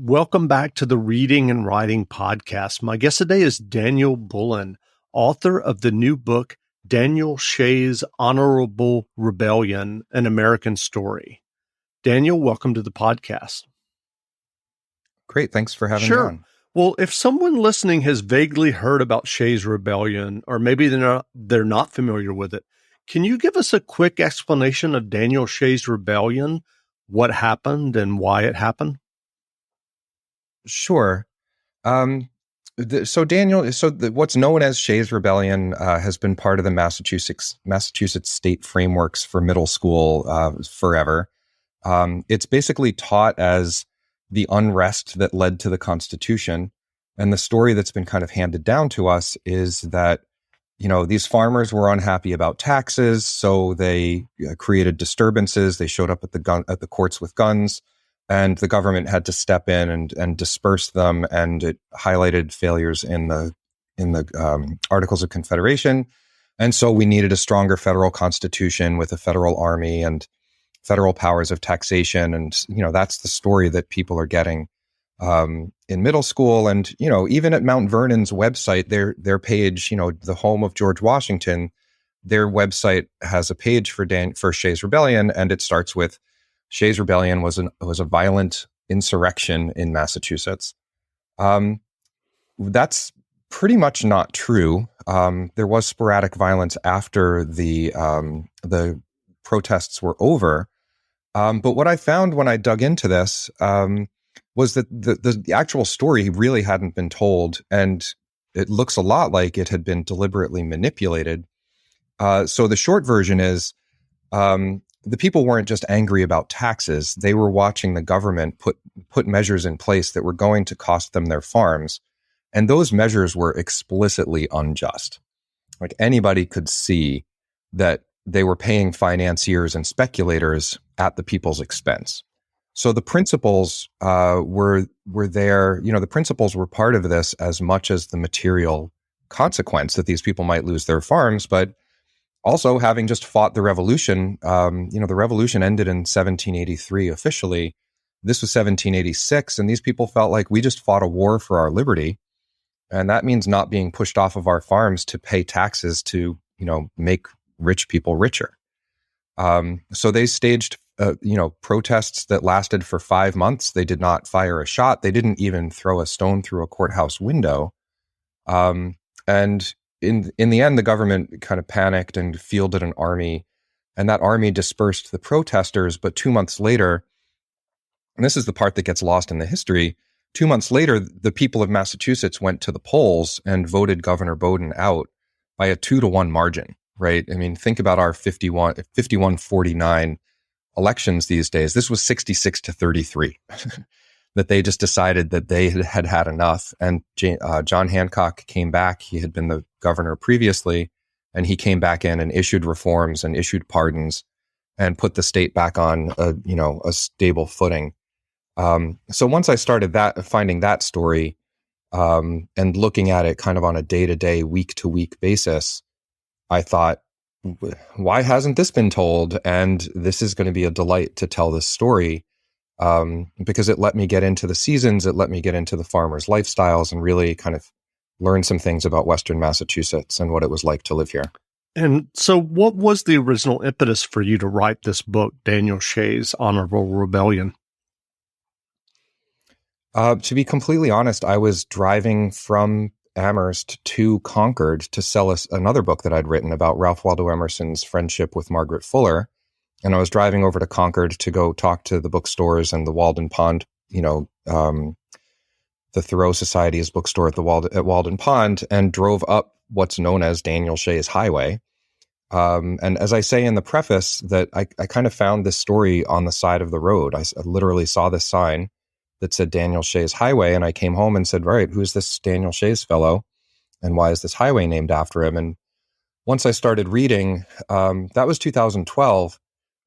Welcome back to the Reading and Writing Podcast. My guest today is Daniel Bullen, author of the new book, Daniel Shays Rebellion, An American Story. Daniel, welcome to the podcast. Great. Thanks for having me on. Well, if someone listening has vaguely heard about Shays Rebellion, or maybe they're not familiar with it, can you give us a quick explanation of Daniel Shays Rebellion, what happened and why it happened? Sure. What's known as Shays Rebellion has been part of the Massachusetts state frameworks for middle school forever. It's basically taught as the unrest that led to the Constitution. And the story that's been kind of handed down to us is that, these farmers were unhappy about taxes, so they created disturbances. They showed up at the courts with guns. And the government had to step in and disperse them, and it highlighted failures in the Articles of Confederation. And so we needed a stronger federal constitution with a federal army and federal powers of taxation. And, that's the story that people are getting in middle school. And, even at Mount Vernon's website, their page, the home of George Washington, their website has a page for Shays Rebellion, and it starts with, Shays Rebellion was a violent insurrection in Massachusetts. That's pretty much not true. There was sporadic violence after the protests were over. But what I found when I dug into this was that the actual story really hadn't been told, and it looks a lot like it had been deliberately manipulated. So the short version is, the people weren't just angry about taxes. They were watching the government put measures in place that were going to cost them their farms. And those measures were explicitly unjust. Like, anybody could see that they were paying financiers and speculators at the people's expense. So the principles were there. The principles were part of this as much as the material consequence that these people might lose their farms. But also, having just fought the revolution, the revolution ended in 1783 officially. This was 1786, and these people felt like we just fought a war for our liberty. And that means not being pushed off of our farms to pay taxes to, make rich people richer. So they staged, protests that lasted for 5 months. They did not fire a shot. They didn't even throw a stone through a courthouse window. And in the end, the government kind of panicked and fielded an army, and that army dispersed the protesters. But 2 months later, and this is the part that gets lost in the history, 2 months later, the people of Massachusetts went to the polls and voted Governor Bullen out by a 2-1 margin, right? I mean, think about our 51-49 elections these days. This was 66-33. That they just decided that they had had enough. And John Hancock came back. He had been the governor previously, and he came back in and issued reforms and issued pardons and put the state back on a stable footing. So once I started finding that story and looking at it kind of on a day-to-day, week-to-week basis, I thought, why hasn't this been told? And this is going to be a delight to tell this story. Because it let me get into the seasons, it let me get into the farmers' lifestyles and really kind of learn some things about Western Massachusetts and what it was like to live here. And so what was the original impetus for you to write this book, Daniel Shays Rebellion? To be completely honest, I was driving from Amherst to Concord to sell another book that I'd written about Ralph Waldo Emerson's friendship with Margaret Fuller. And I was driving over to Concord to go talk to the bookstores and the Walden Pond, the Thoreau Society's bookstore at Walden Pond, and drove up what's known as Daniel Shays Highway. And as I say in the preface, that I kind of found this story on the side of the road. I literally saw this sign that said Daniel Shays Highway, and I came home and said, right, who's this Daniel Shays fellow, and why is this highway named after him? And once I started reading, that was 2012.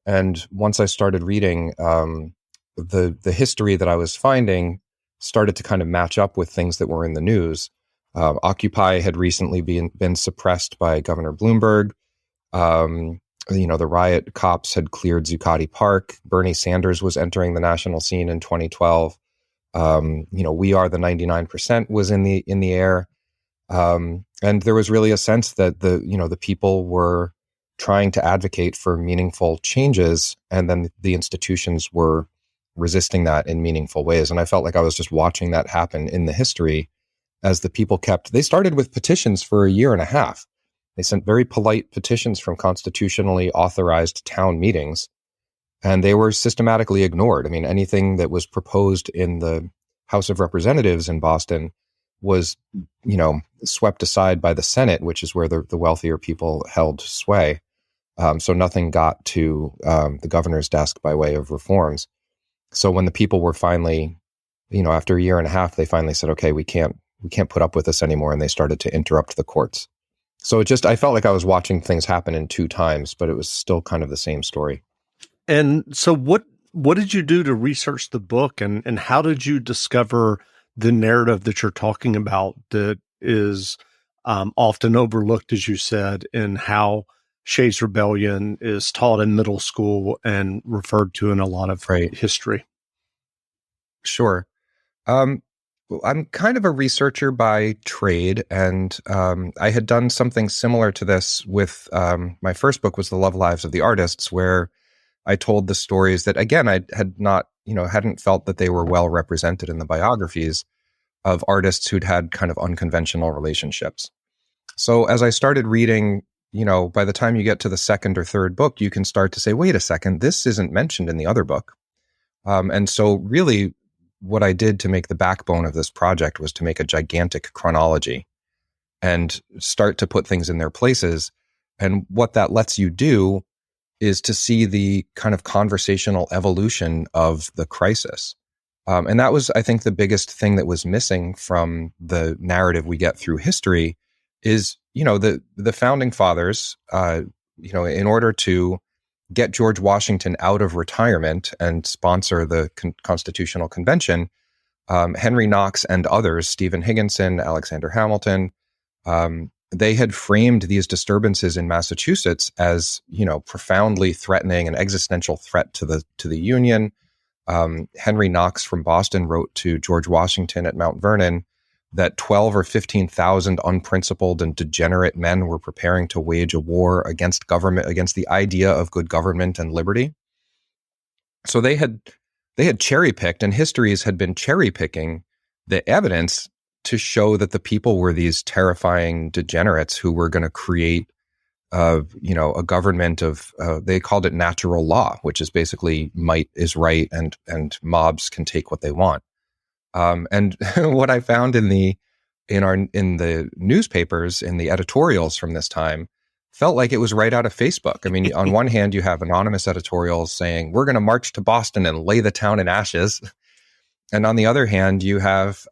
And once I started reading, the history that I was finding started to kind of match up with things that were in the news. Occupy had recently been suppressed by Governor Bloomberg. The riot cops had cleared Zuccotti Park. Bernie Sanders was entering the national scene in 2012. We Are the 99% was in the air. And there was really a sense that the people were trying to advocate for meaningful changes, and then the institutions were resisting that in meaningful ways. And I felt like I was just watching that happen in the history as the people they started with petitions for a year and a half. They sent very polite petitions from constitutionally authorized town meetings, and they were systematically ignored. I mean, anything that was proposed in the House of Representatives in Boston was, swept aside by the Senate, which is where the wealthier people held sway. So nothing got to the governor's desk by way of reforms. So when the people were finally, after a year and a half, they finally said, okay, we can't put up with this anymore. And they started to interrupt the courts. So I felt like I was watching things happen in two times, but it was still kind of the same story. And so what did you do to research the book, and how did you discover the narrative that you're talking about that is often overlooked, as you said, in how Shays Rebellion is taught in middle school and referred to in a lot of history? Sure. I'm kind of a researcher by trade, and I had done something similar to this with my first book was The Love Lives of the Artists, where I told the stories that, again, I had not, hadn't felt that they were well represented in the biographies of artists who'd had kind of unconventional relationships. So as I started reading, by the time you get to the second or third book, you can start to say, wait a second, this isn't mentioned in the other book. And so really what I did to make the backbone of this project was to make a gigantic chronology and start to put things in their places. And what that lets you do is to see the kind of conversational evolution of the crisis. And that was, I think, the biggest thing that was missing from the narrative we get through history is, the founding fathers, in order to get George Washington out of retirement and sponsor the Constitutional Convention, Henry Knox and others, Stephen Higginson, Alexander Hamilton, they had framed these disturbances in Massachusetts as, profoundly threatening, an existential threat to the Union. Henry Knox from Boston wrote to George Washington at Mount Vernon that 12 or 15,000 unprincipled and degenerate men were preparing to wage a war against government, against the idea of good government and liberty. So they had cherry picked, and histories had been cherry picking the evidence to show that the people were these terrifying degenerates who were going to create a government of, they called it natural law, which is basically might is right and mobs can take what they want. And what I found in the newspapers, in the editorials from this time, felt like it was right out of Facebook. I mean, on one hand, you have anonymous editorials saying, we're going to march to Boston and lay the town in ashes. And on the other hand, you have,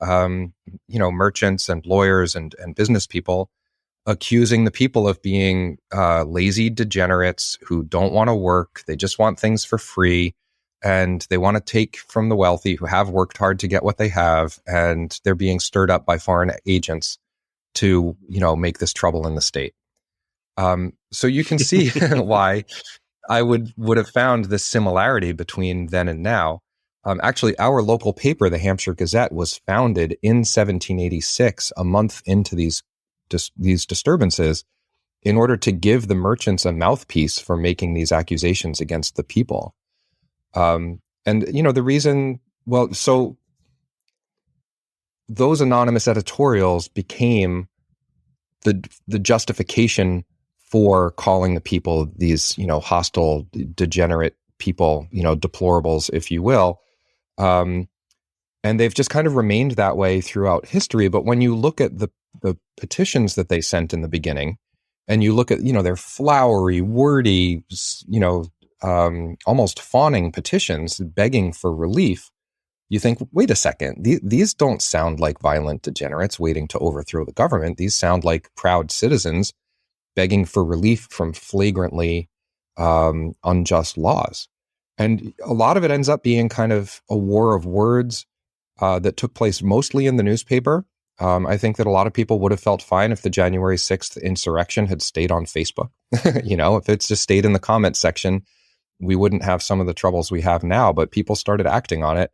merchants and lawyers and business people accusing the people of being lazy degenerates who don't want to work. They just want things for free. And they want to take from the wealthy who have worked hard to get what they have. And they're being stirred up by foreign agents to, make this trouble in the state. So you can see why I would have found this similarity between then and now. Actually, our local paper, the Hampshire Gazette, was founded in 1786, a month into these disturbances, in order to give the merchants a mouthpiece for making these accusations against the people. The reason, so those anonymous editorials became the justification for calling the people these, hostile, degenerate people, deplorables, if you will. And they've just kind of remained that way throughout history. But when you look at the petitions that they sent in the beginning, and you look at, their flowery, wordy, almost fawning petitions begging for relief, you think, wait a second, these don't sound like violent degenerates waiting to overthrow the government. These sound like proud citizens begging for relief from flagrantly unjust laws. And a lot of it ends up being kind of a war of words that took place mostly in the newspaper. I think that a lot of people would have felt fine if the January 6th insurrection had stayed on Facebook. If it's just stayed in the comments section, we wouldn't have some of the troubles we have now, but people started acting on it.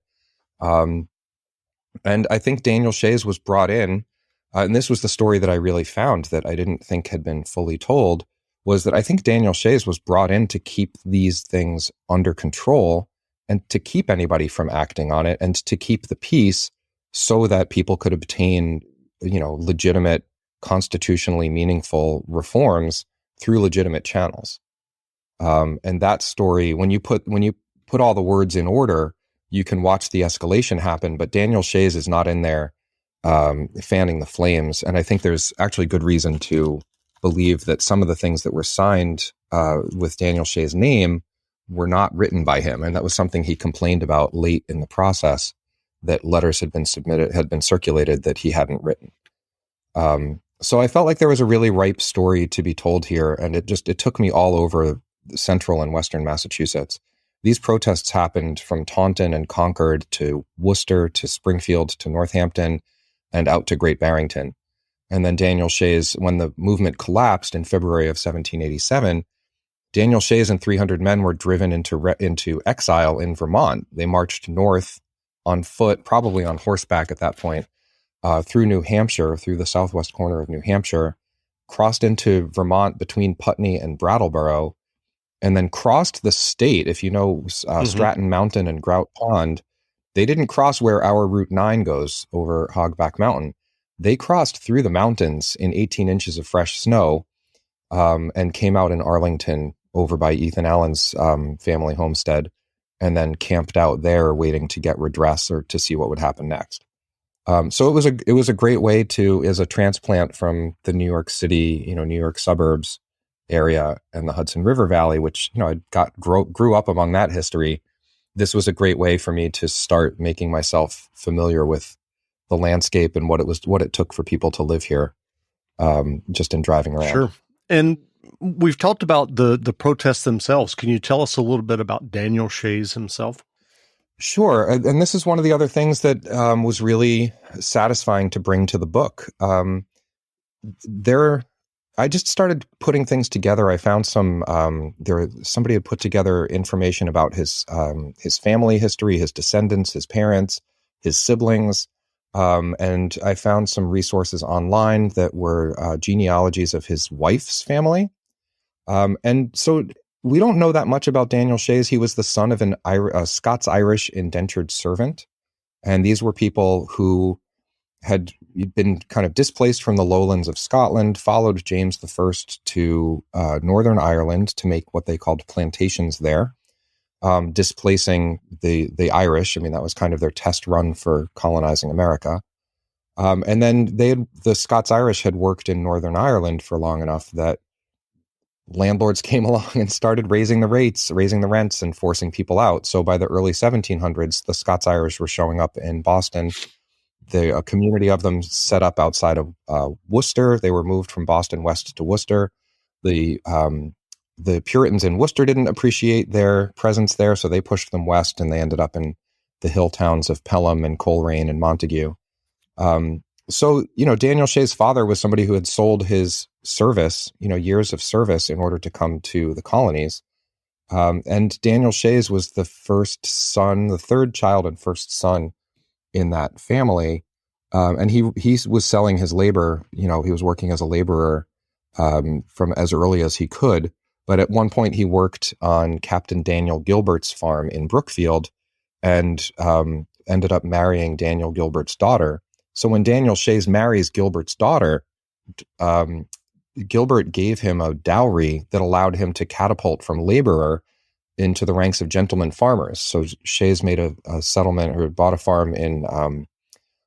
And I think Daniel Shays was brought in, and this was the story that I really found that I didn't think had been fully told, was that I think Daniel Shays was brought in to keep these things under control and to keep anybody from acting on it and to keep the peace so that people could obtain, legitimate, constitutionally meaningful reforms through legitimate channels. And that story, when you put all the words in order, you can watch the escalation happen. But Daniel Shays is not in there fanning the flames. And I think there's actually good reason to believe that some of the things that were signed with Daniel Shays' name were not written by him. And that was something he complained about late in the process, that letters had been circulated that he hadn't written. So I felt like there was a really ripe story to be told here. And it took me all over central and western Massachusetts. These protests happened from Taunton and Concord to Worcester to Springfield to Northampton and out to Great Barrington. And then Daniel Shays, when the movement collapsed in February of 1787, Daniel Shays and 300 men were driven into exile in Vermont. They marched north on foot, probably on horseback at that point, through New Hampshire, through the southwest corner of New Hampshire, crossed into Vermont between Putney and Brattleboro, and then crossed the state. If you know Stratton Mountain and Grout Pond, they didn't cross where our Route 9 goes over Hogback Mountain. They crossed through the mountains in 18 inches of fresh snow and came out in Arlington over by Ethan Allen's family homestead, and then camped out there waiting to get redress or to see what would happen next. So it was a great way to, as a transplant from the New York City, New York suburbs area and the Hudson River Valley, which, I grew up among that history. This was a great way for me to start making myself familiar with the landscape and what it took for people to live here, just in driving around. Sure. And we've talked about the protests themselves. Can you tell us a little bit about Daniel Shays himself? Sure. And this is one of the other things that was really satisfying to bring to the book. I just started putting things together. I found somebody had put together information about his family history, his descendants, his parents, his siblings. And I found some resources online that were genealogies of his wife's family. And so we don't know that much about Daniel Shays. He was the son of a Scots-Irish indentured servant. And these were people who had been kind of displaced from the lowlands of Scotland, followed James I to Northern Ireland to make what they called plantations there, displacing the Irish. I mean, that was kind of their test run for colonizing America. And then the Scots-Irish had worked in Northern Ireland for long enough that landlords came along and started raising the rents and forcing people out. So by the early 1700s, the Scots-Irish were showing up in Boston. A community of them set up outside of Worcester. They were moved from Boston west to Worcester. The Puritans in Worcester didn't appreciate their presence there, so they pushed them west, and they ended up in the hill towns of Pelham and Coleraine and Montague. So, Daniel Shays' father was somebody who had sold his service, years of service in order to come to the colonies. And Daniel Shays was the third child and first son in that family. And he was selling his labor, he was working as a laborer from as early as he could. But at one point he worked on Captain Daniel Gilbert's farm in Brookfield and ended up marrying Daniel Gilbert's daughter. So when Daniel Shays marries Gilbert's daughter, Gilbert gave him a dowry that allowed him to catapult from laborer into the ranks of gentleman farmers. So Shays made a settlement or bought a farm in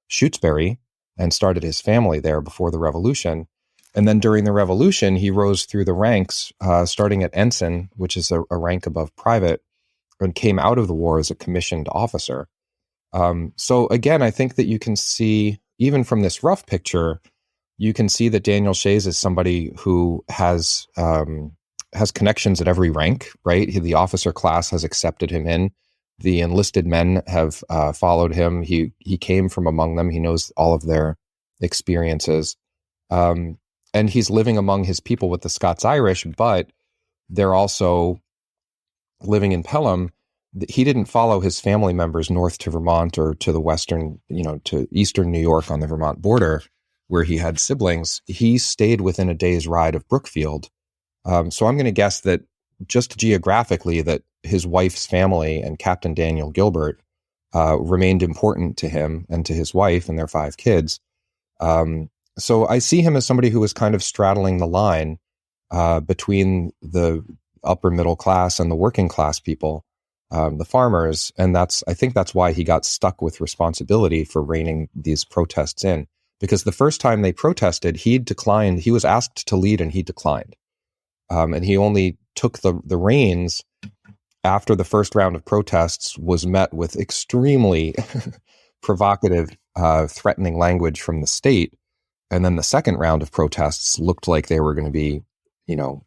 Shutesbury and started his family there before the Revolution. And then during the Revolution, he rose through the ranks, starting at ensign, which is a rank above private, and came out of the war as a commissioned officer. So again, I think that you can see, even from this rough picture, you can see that Daniel Shays is somebody who has connections at every rank, right? The officer class has accepted him in. The enlisted men have followed him. He came from among them. He knows all of their experiences. And he's living among his people with the Scots-Irish, but they're also living in Pelham. he didn't follow his family members north to Vermont or to the western, to eastern New York on the Vermont border where he had siblings. He stayed within a day's ride of Brookfield. So I'm going to guess that just geographically that his wife's family and Captain Daniel Gilbert remained important to him and to his wife and their 5 kids. So I see him as somebody who was kind of straddling the line between the upper middle class and the working class people, the farmers. And I think that's why he got stuck with responsibility for reining these protests in. Because the first time they protested, he declined. He was asked to lead and he declined. And he only took the reins after the first round of protests was met with extremely provocative, threatening language from the state. And then the second round of protests looked like they were going to be,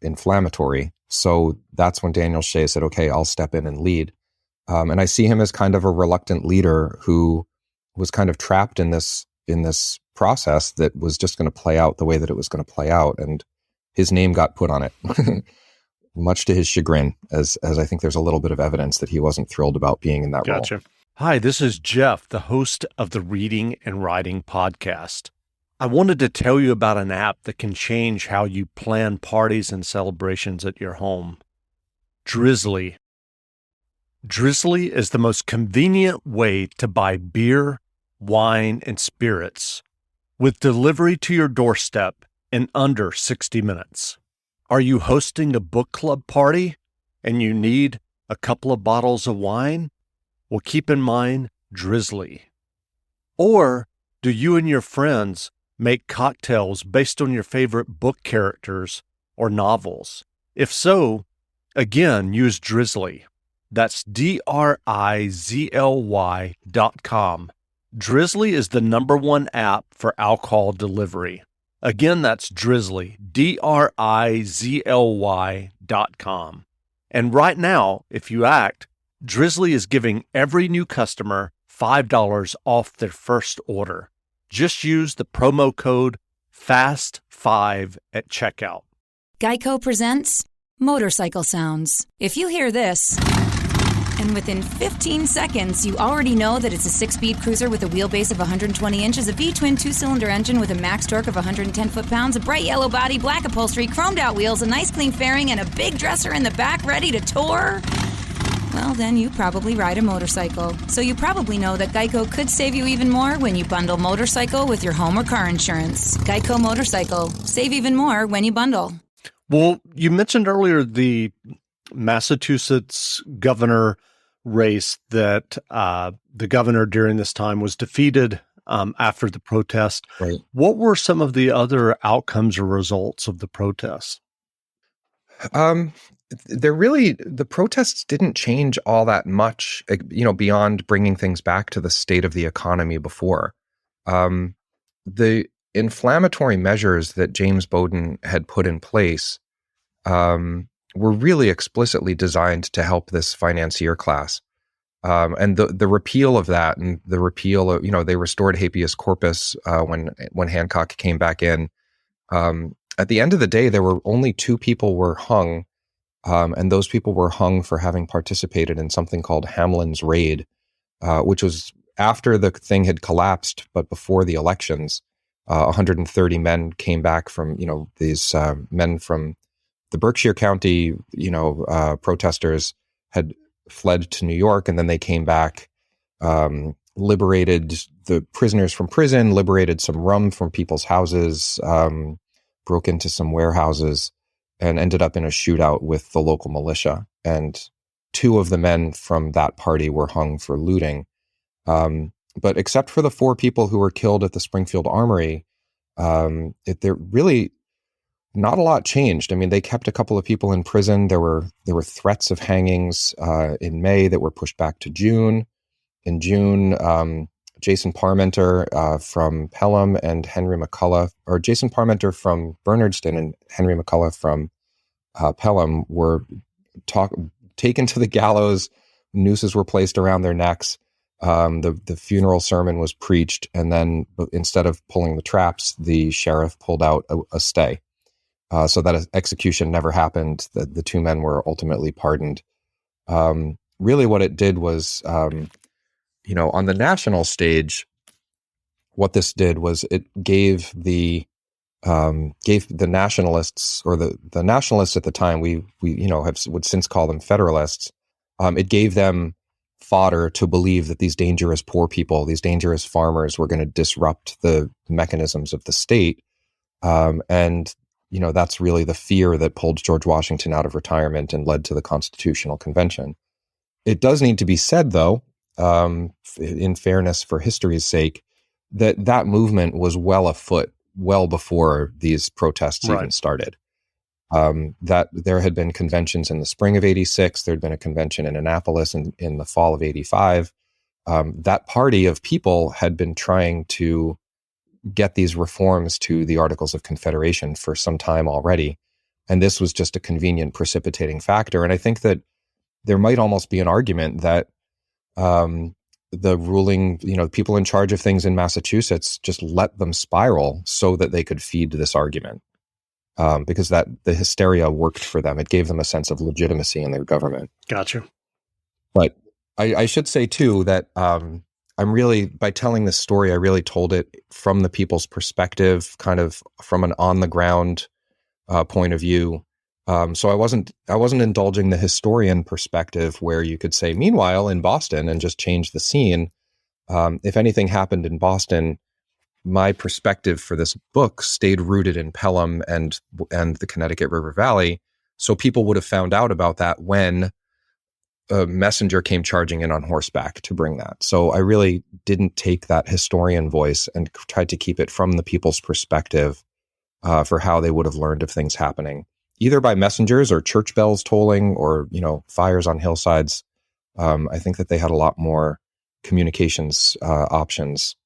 inflammatory. So that's when Daniel Shays said, okay, I'll step in and lead. And I see him as kind of a reluctant leader who was kind of trapped in this process that was just going to play out the way that it was going to play out. And his name got put on it, much to his chagrin, as I think there's a little bit of evidence that he wasn't thrilled about being in that role. Hi, this is Jeff, the host of the Reading and Writing podcast. I wanted to tell you about an app that can change how you plan parties and celebrations at your home. Drizzly. Drizzly is the most convenient way to buy beer, wine, and spirits, with delivery to your doorstep in under 60 minutes. Are you hosting a book club party and you need a couple of bottles of wine? Well, keep in mind Drizzly. Or do you and your friends make cocktails based on your favorite book characters or novels? If so, again, use Drizzly. That's DRIZLY.com. Drizzly is the #1 app for alcohol delivery. Again, that's Drizzly, DRIZLY.com. And right now, if you act, Drizzly is giving every new customer $5 off their first order. Just use the promo code FAST5 at checkout. Geico presents Motorcycle Sounds. If you hear this, and within 15 seconds, you already know that it's a 6-speed cruiser with a wheelbase of 120 inches, a V-twin 2-cylinder engine with a max torque of 110 foot-pounds, a bright yellow body, black upholstery, chromed-out wheels, a nice clean fairing, and a big dresser in the back ready to tour, well, then you probably ride a motorcycle. So you probably know that Geico could save you even more when you bundle motorcycle with your home or car insurance. Geico Motorcycle. Save even more when you bundle. Well, you mentioned earlier the Massachusetts governor race that the governor during this time was defeated after the protest. Right. What were some of the other outcomes or results of the protests? The protests didn't change all that much, beyond bringing things back to the state of the economy before. The inflammatory measures that James Bowdoin had put in place were really explicitly designed to help this financier class. And the repeal of that and the repeal of, they restored habeas corpus when Hancock came back in. At the end of the day, there were only 2 people were hung. And those people were hung for having participated in something called Hamlin's Raid, which was after the thing had collapsed, but before the elections. 130 men came back from, these men from the Berkshire County, protesters had fled to New York, and then they came back, liberated the prisoners from prison, liberated some rum from people's houses, broke into some warehouses, and ended up in a shootout with the local militia. And 2 of the men from that party were hung for looting. But except for the 4 people who were killed at the Springfield Armory, there really not a lot changed. I mean, they kept a couple of people in prison. There were threats of hangings in May that were pushed back to June. In June, Jason Parmenter from Pelham and Henry McCullough, or Jason Parmenter from Bernardston and Henry McCullough from Pelham were taken to the gallows. Nooses were placed around their necks. The funeral sermon was preached, and then instead of pulling the traps, the sheriff pulled out a stay. So that execution never happened. The 2 men were ultimately pardoned. really what it did was, on the national stage, what this did was it gave the nationalists, or the nationalists at the time, we would since call them federalists. It gave them fodder to believe that these dangerous poor people, these dangerous farmers, were going to disrupt the mechanisms of the state. And that's really the fear that pulled George Washington out of retirement and led to the Constitutional Convention. It does need to be said, though, in fairness, for history's sake, that movement was well afoot well before these protests even started. That there had been conventions in the spring of '86. There'd been a convention in Annapolis in the fall of '85. That party of people had been trying to get these reforms to the Articles of Confederation for some time already. And this was just a convenient precipitating factor. And I think that there might almost be an argument that the ruling, people in charge of things in Massachusetts just let them spiral so that they could feed this argument. Because the hysteria worked for them. It gave them a sense of legitimacy in their government. Gotcha. But I should say, too, that by telling this story, I really told it from the people's perspective, kind of from an on-the-ground point of view. So I wasn't indulging the historian perspective where you could say, meanwhile, in Boston, and just change the scene. If anything happened in Boston, my perspective for this book stayed rooted in Pelham and the Connecticut River Valley. So people would have found out about that when a messenger came charging in on horseback to bring that. So I really didn't take that historian voice and tried to keep it from the people's perspective for how they would have learned of things happening, either by messengers or church bells tolling or, fires on hillsides. I think that they had a lot more communications options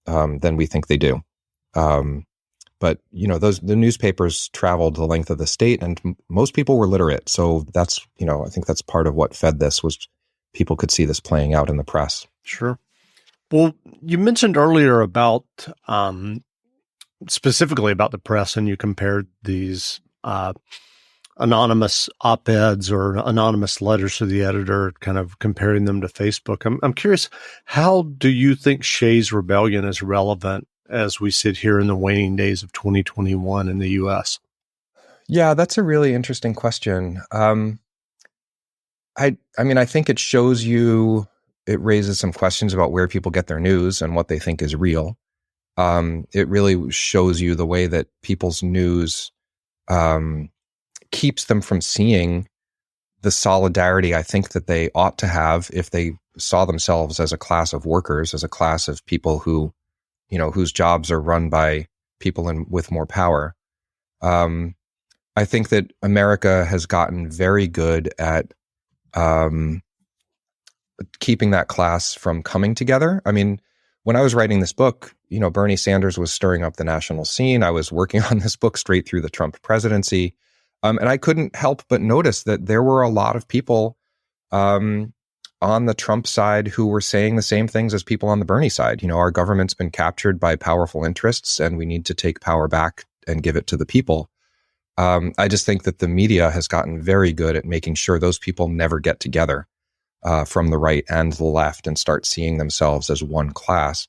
than we think they do. But the newspapers traveled the length of the state, and most people were literate. So that's, I think that's part of what fed this, was people could see this playing out in the press. Sure. Well, you mentioned earlier about, specifically about the press, and you compared these anonymous op-eds or anonymous letters to the editor, kind of comparing them to Facebook. I'm curious, how do you think Shays Rebellion is relevant as we sit here in the waning days of 2021 in the U.S.? Yeah, that's a really interesting question. I think it shows you, it raises some questions about where people get their news and what they think is real. It really shows you the way that people's news keeps them from seeing the solidarity I think that they ought to have if they saw themselves as a class of workers, as a class of people who, whose jobs are run by people with more power. I think that America has gotten very good at keeping that class from coming together. I mean, when I was writing this book, Bernie Sanders was stirring up the national scene. I was working on this book straight through the Trump presidency. And I couldn't help but notice that there were a lot of people on the Trump side who were saying the same things as people on the Bernie side. Our government's been captured by powerful interests, and we need to take power back and give it to the people. I just think that the media has gotten very good at making sure those people never get together from the right and the left and start seeing themselves as one class.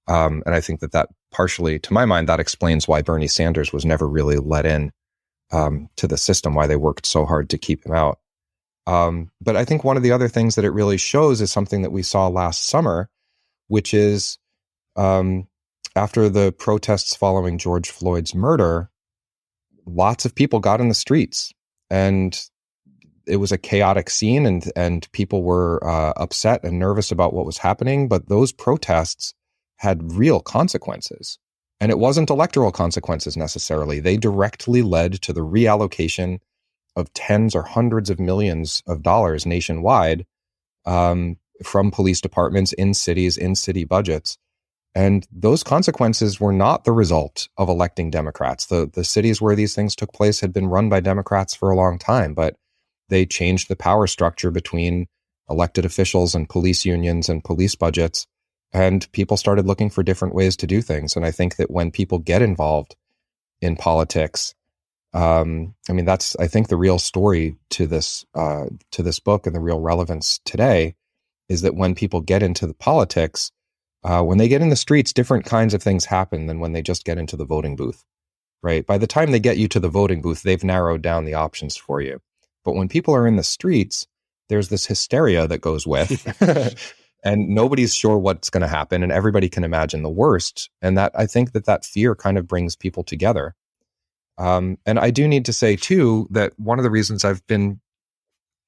And I think that partially, to my mind, that explains why Bernie Sanders was never really let in to the system, why they worked so hard to keep him out. But I think one of the other things that it really shows is something that we saw last summer, which is after the protests following George Floyd's murder, lots of people got in the streets, and it was a chaotic scene, and people were upset and nervous about what was happening. But those protests had real consequences. And it wasn't electoral consequences necessarily. They directly led to the reallocation of tens or hundreds of millions of dollars nationwide from police departments in cities, in city budgets. And those consequences were not the result of electing Democrats. The cities where these things took place had been run by Democrats for a long time, but they changed the power structure between elected officials and police unions and police budgets. And people started looking for different ways to do things. And I think that when people get involved in politics, I mean, that's, I think, the real story to this book, and the real relevance today is that when people get into the politics, when they get in the streets, different kinds of things happen than when they just get into the voting booth, right? By the time they get you to the voting booth, they've narrowed down the options for you. But when people are in the streets, there's this hysteria that goes with, and nobody's sure what's going to happen, and everybody can imagine the worst. And that, I think that fear kind of brings people together. And I do need to say, too, that one of the reasons I've been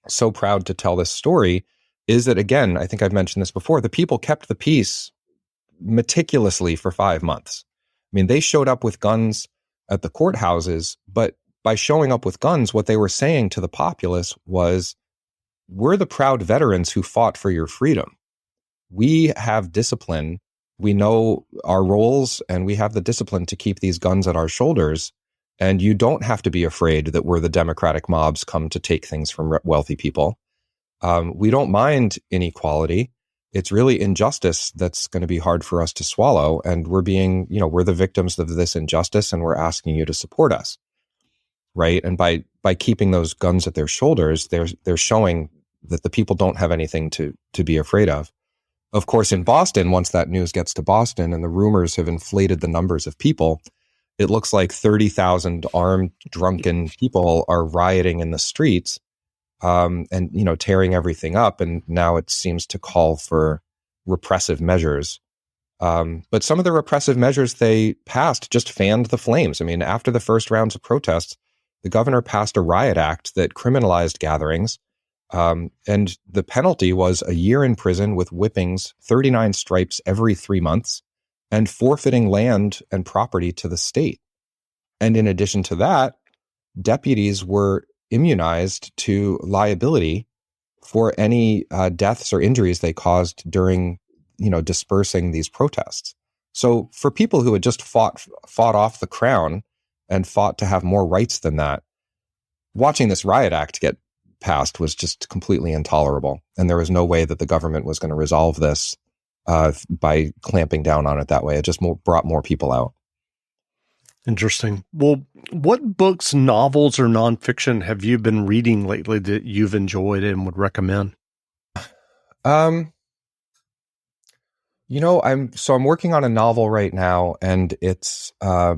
so proud to tell this story is that, again, I think I've mentioned this before, the people kept the peace meticulously for 5 months. I mean, they showed up with guns at the courthouses, but by showing up with guns, what they were saying to the populace was, we're the proud veterans who fought for your freedom. We have discipline. We know our roles, and we have the discipline to keep these guns at our shoulders. And you don't have to be afraid that we're the democratic mobs come to take things from wealthy people. We don't mind inequality. It's really injustice that's going to be hard for us to swallow. And we're the victims of this injustice, and we're asking you to support us. Right. And by keeping those guns at their shoulders, they're showing that the people don't have anything to be afraid of. Of course, in Boston, once that news gets to Boston and the rumors have inflated the numbers of people, it looks like 30,000 armed, drunken people are rioting in the streets, and tearing everything up. And now it seems to call for repressive measures. But some of the repressive measures they passed just fanned the flames. I mean, after the first rounds of protests, the governor passed a riot act that criminalized gatherings. And the penalty was a year in prison with whippings, 39 stripes every 3 months, and forfeiting land and property to the state. And in addition to that, deputies were immunized to liability for any deaths or injuries they caused during, dispersing these protests. So for people who had just fought off the crown and fought to have more rights than that, watching this riot act get passed was just completely intolerable. And there was no way that the government was going to resolve this by clamping down on it that way. It just brought more people out. Interesting. Well, what books, novels, or nonfiction have you been reading lately that you've enjoyed and would recommend? I'm working on a novel right now, and it's a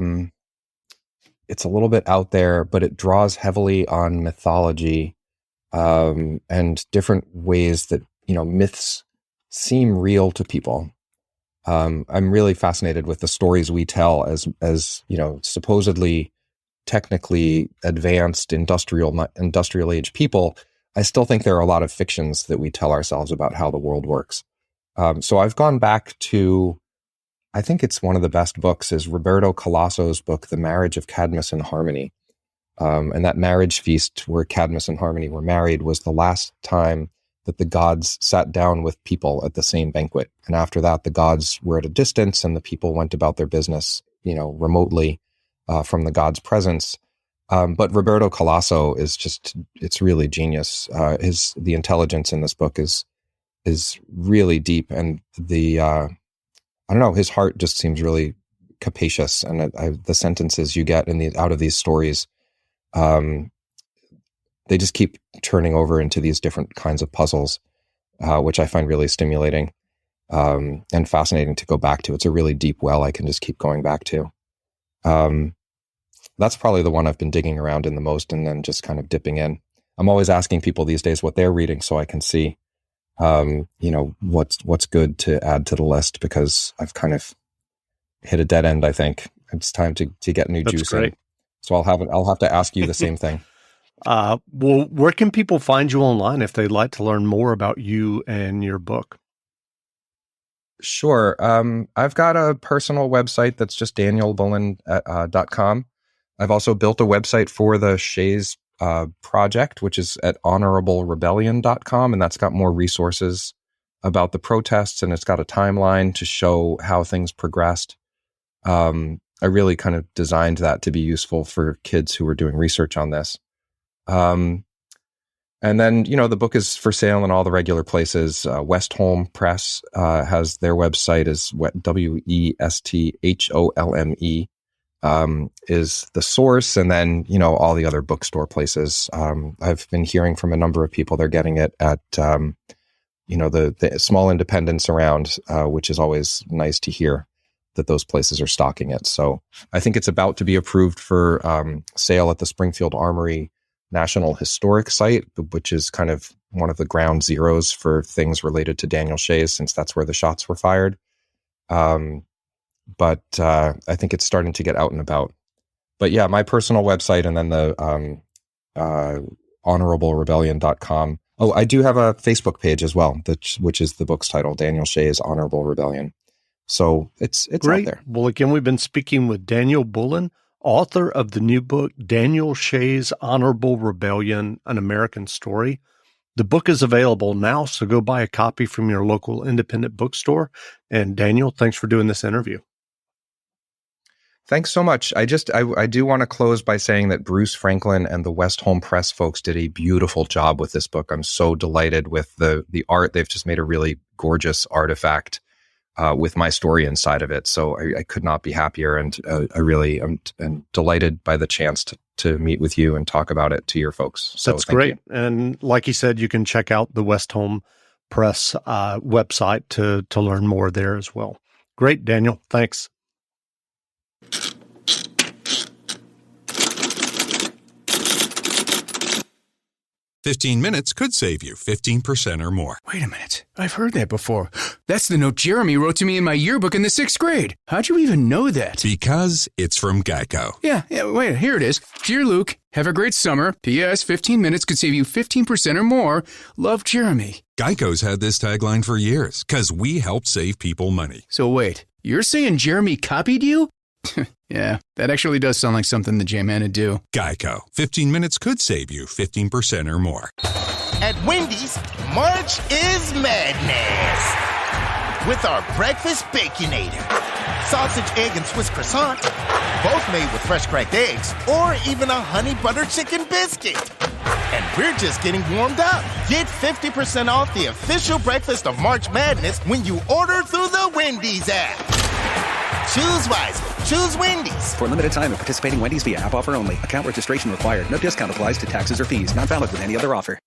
little bit out there, but it draws heavily on mythology, and different ways that, myths seem real to people. I'm really fascinated with the stories we tell as supposedly technically advanced industrial age people. I still think there are a lot of fictions that we tell ourselves about how the world works. So I've gone back to, I think it's one of the best books, is Roberto Calasso's book, The Marriage of Cadmus and Harmony. And that marriage feast where Cadmus and Harmony were married was the last time that the gods sat down with people at the same banquet. And after that, the gods were at a distance and the people went about their business, remotely from the gods' presence. But Roberto Calasso is it's really genius. The intelligence in this book is really deep. And his heart just seems really capacious. And the sentences you get out of these stories, they just keep turning over into these different kinds of puzzles, which I find really stimulating and fascinating to go back to. It's a really deep well I can just keep going back to. That's probably the one I've been digging around in the most, and then just kind of dipping in. I'm always asking people these days what they're reading so I can see, what's good to add to the list, because I've kind of hit a dead end. I think it's time to get new juice in. So I'll have to ask you the same thing. Well, where can people find you online if they'd like to learn more about you and your book? Sure. I've got a personal website that's just danielbullen.com. I've also built a website for the Shays project, which is at honorablerebellion.com, and that's got more resources about the protests, and it's got a timeline to show how things progressed. I really kind of designed that to be useful for kids who were doing research on this. And then, the book is for sale in all the regular places. Westholme Press has their website is westholme.com. is the source, and then all the other bookstore places. I've been hearing from a number of people they're getting it at the small independents around, which is always nice to hear that those places are stocking it. So I think it's about to be approved for sale at the Springfield Armory National Historic Site, which is kind of one of the ground zeros for things related to Daniel Shays, since that's where the shots were fired. But I think it's starting to get out and about. But yeah, my personal website, and then the honorablerebellion.com. Oh, I do have a Facebook page as well, which is the book's title, Daniel Shays Honorable Rebellion. So it's great. Out there. Well, again, we've been speaking with Daniel Bullen, author of the new book, Daniel Shays Honorable Rebellion, An American Story. The book is available now, so go buy a copy from your local independent bookstore. And Daniel, thanks for doing this interview. Thanks so much. I do want to close by saying that Bruce Franklin and the West Home Press folks did a beautiful job with this book. I'm so delighted with the art. They've just made a really gorgeous artifact with my story inside of it. So I could not be happier. And I really am delighted by the chance to meet with you and talk about it to your folks. So that's great. And like you said, you can check out the West Home Press website to learn more there as well. Great, Daniel. Thanks. "15 minutes could save you 15% or more." Wait a minute. I've heard that before. That's the note Jeremy wrote to me in my yearbook in the 6th grade. How'd you even know that? Because it's from Geico. Yeah, wait, here it is. Dear Luke, have a great summer. P.S. 15 minutes could save you 15% or more. Love, Jeremy. Geico's had this tagline for years, because we help save people money. So wait, you're saying Jeremy copied you? Yeah, that actually does sound like something the J-Man would do. Geico. 15 minutes could save you 15% or more. At Wendy's, March is madness. With our breakfast Baconator. Sausage, egg, and Swiss croissant. Both made with fresh cracked eggs, or even a honey butter chicken biscuit. And we're just getting warmed up. Get 50% off the official breakfast of March Madness when you order through the Wendy's app. Choose wisely. Choose Wendy's. For a limited time at participating Wendy's via app offer only. Account registration required. No discount applies to taxes or fees. Not valid with any other offer.